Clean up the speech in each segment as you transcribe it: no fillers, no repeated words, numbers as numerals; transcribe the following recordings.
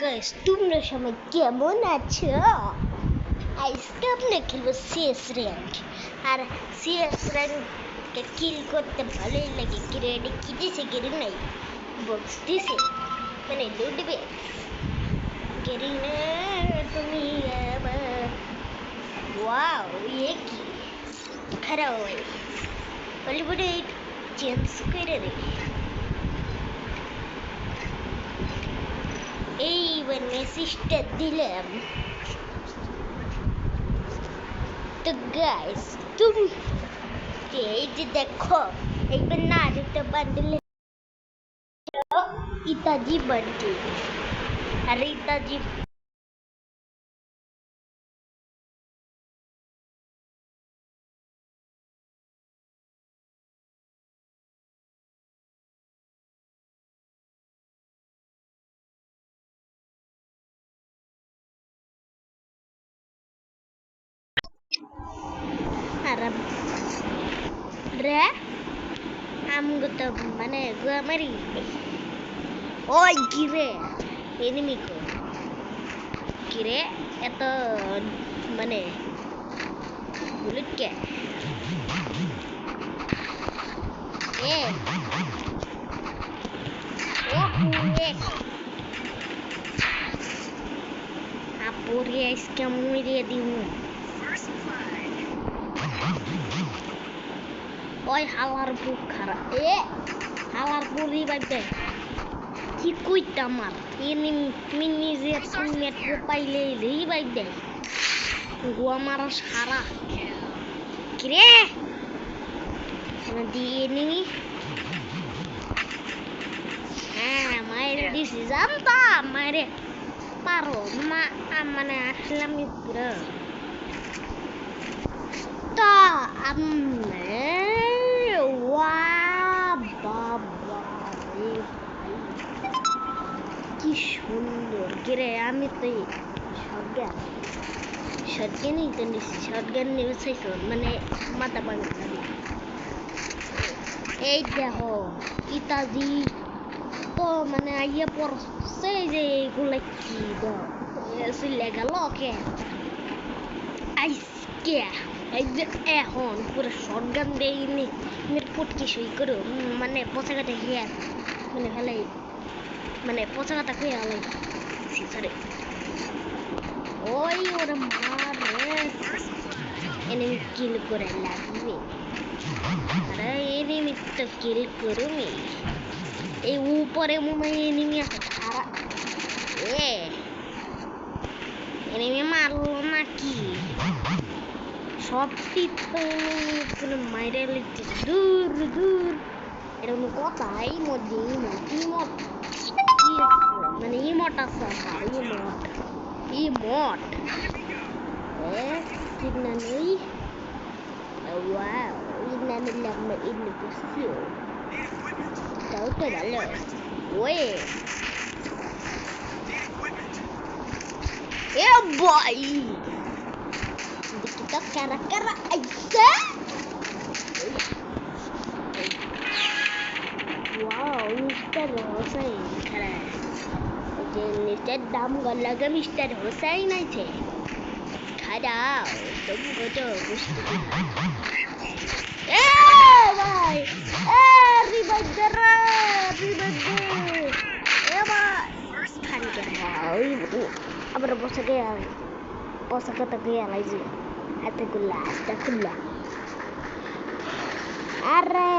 Guys তোমরা সবাই কেমন আছো? আজকে আমরা খেলবো সিএস র্যাঙ্ক। আর সিএস র্যাঙ্ককে কিল করতে ভালোই লাগে। কিরেডি কি দিছে গেরি নাই বক্স দিছে মানে লুটবে গেরি না তুমি আমার। ওয়াও ये কি খারাপ হয় বলিউডে চেঞ্জ করে রে। এইবার মেসেজটা দিলাম। তো গাইস তুমি এই যে দেখো একবার নারুতো বান্ডেল ইতাজি বান্ডেল আর ইতাজি Arab রে আমগো তো মানে গুয়ামারি ওই কিরে এনিমি কো কিরে এত মানে বুলেট কে এ ও পুরে আপুরে আজকে মুড়িয়ে দিমু। ওই হালার বুক খারাপ হালার পুরি বাইবে কি কইতা আমার নিজের সুমেট পাইলে লেই বাইবে গোয়া মারা সারা কিরে দিয়ে নিবি। হ্যাঁ মায়ের দিছি জানতাম মায়েরে পারো মানে আসলাম পুরো তা কি সুন্দর গিরে। আমি তো শটগানই তো নিচ্ছি। শটগান নিয়ে চাইছো মানে মাথা ভাঙা এই দেখো ইতাজি তো মানে আইয়া পড়ছে যে এগুলো কি চলে গেল ওকে আইসকে এই যে এখন পুরো শটগান দেয়নি মিরপুট কি সই করো মানে পচা কাটা হিয়ার মানে ফেলাই মানে পচা কাটা খেয়ে আলাই সরি ওই ওরা মারে এনিমি কিল করে লাগবে। আরে এনিমি তো কিল করুমি এই উপরে মনে হয় এনিমি আছে খারাপ এনিমি মারলো নাকি সব কোনো মাইরে লিখছে দূর দূর এরকম কথা ইমোট ইমোট মানে ইমোট আছে emote signal wow ini lama ini pusing tahu tu dah weh boy kita kara-kara aja. Wow Mr. Hussain kara je niche dam galaga Mr. Hussain ache খারাপ तुमको तो बुझते ভাই রিভাইভ দে খান কে ভাই আবার বসে কথা গিয়ে লাইজি হাতে গুলা হাতে গুলা আরে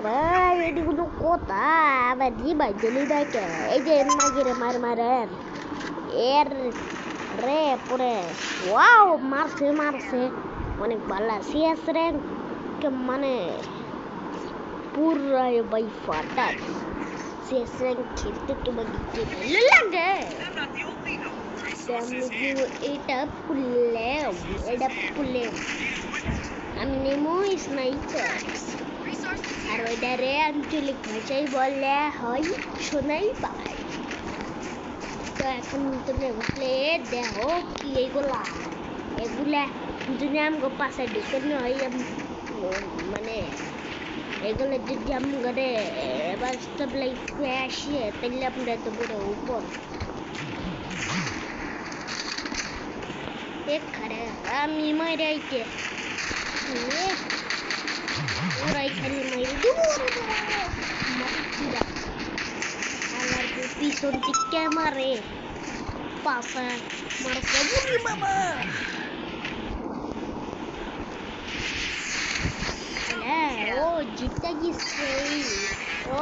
ভাই এদিগুলো কথা আবার রিভাইভ দিলি দেখে এই যে মাগিরে মারেন এর রে পরে ওয়াও মারছে অনেক ভালো সিএস র্যাঙ্ক মানে পুরাই বাই ফাটা সিএস র্যাঙ্ক খেলতে তোমাকে কি ভালো লাগে এটা পুলে আমি নেমো স্নাইপার আর ওইটারে আঞ্চলিক ভাষায় বলে হয় শোনাই পায়। তো এখন তুমি বসলে দেখো কি এগুলা যদি আমগো পাশে ঢুকে নয় মানে এগুলো যদি আমাদের বাস্তব লাইফে আসে তাহলে আমরা তো পুরো উপর এখানে আমি মাইরাইতে ওরাই খালি মাইরে আমার পিছন থেকে মারে পাশা মারছে বুড়ি বাবা ও জিতে গেছে ও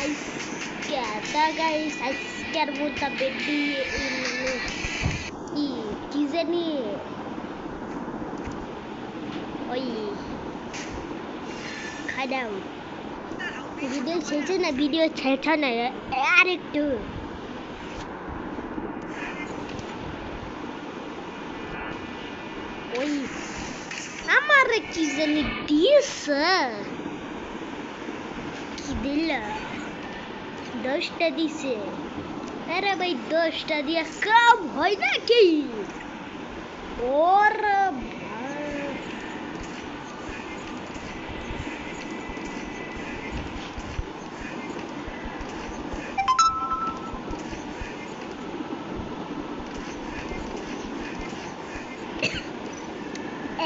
আজকে গাইস আজকের মতো বেডি কি জানি ওই খাদাও ভিডিও ছেড়ে না ভিডিও ছেড়ে না আর একটু ওই আমার কি জানি দিয়েছে কি দিল 10টা দিছে আরে ভাই 10টা দিয়ে কাম হয় নাকি ওর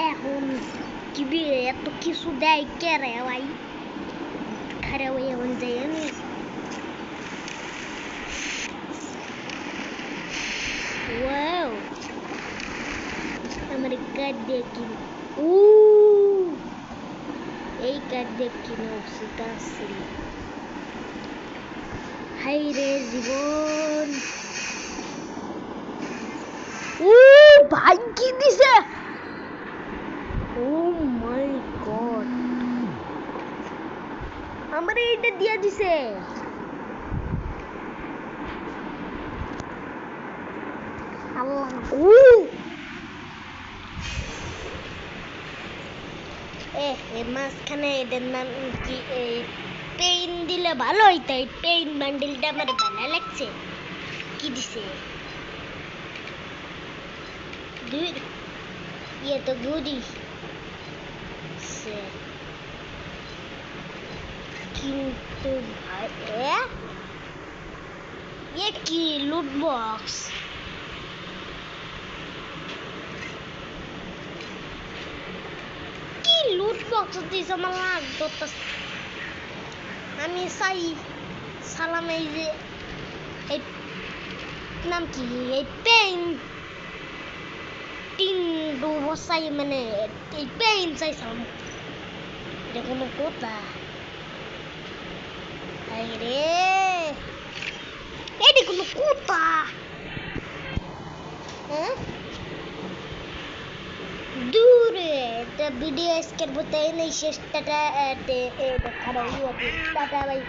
এখন কি এত কিছু দেয় কে রে ভাই খারাপ হয়ে এখন যাই আমি ওয়াও আমার কার্ড দিয়ে কিন এই কার্ড দিয়ে কিনা সেটা আসছিল হাই রে জীবন ভাই কি দিছে Oh my god আমার এইটা দিয়া দিছে আল্লাহ মাঝখানে এদের নাম কি পেইন দিলে ভালো হইতো এই পেইন বান্ডেলটা আমার ভালো লাগছে কি দিছে ये तो गुडी से किंतु भाई ये की लूट बॉक्स की लूट बॉक्स दिस मला लागतो आम्ही साई सालाम এই যে এই নাম কি এই পেইন বসাই মানে এই পেইন চাইছিলাম এটা কোনো কথা রে এটা কোনো কথা দূরে ভিডিও আজকের মতো এই শেষটা দেখানো টাটা ভাই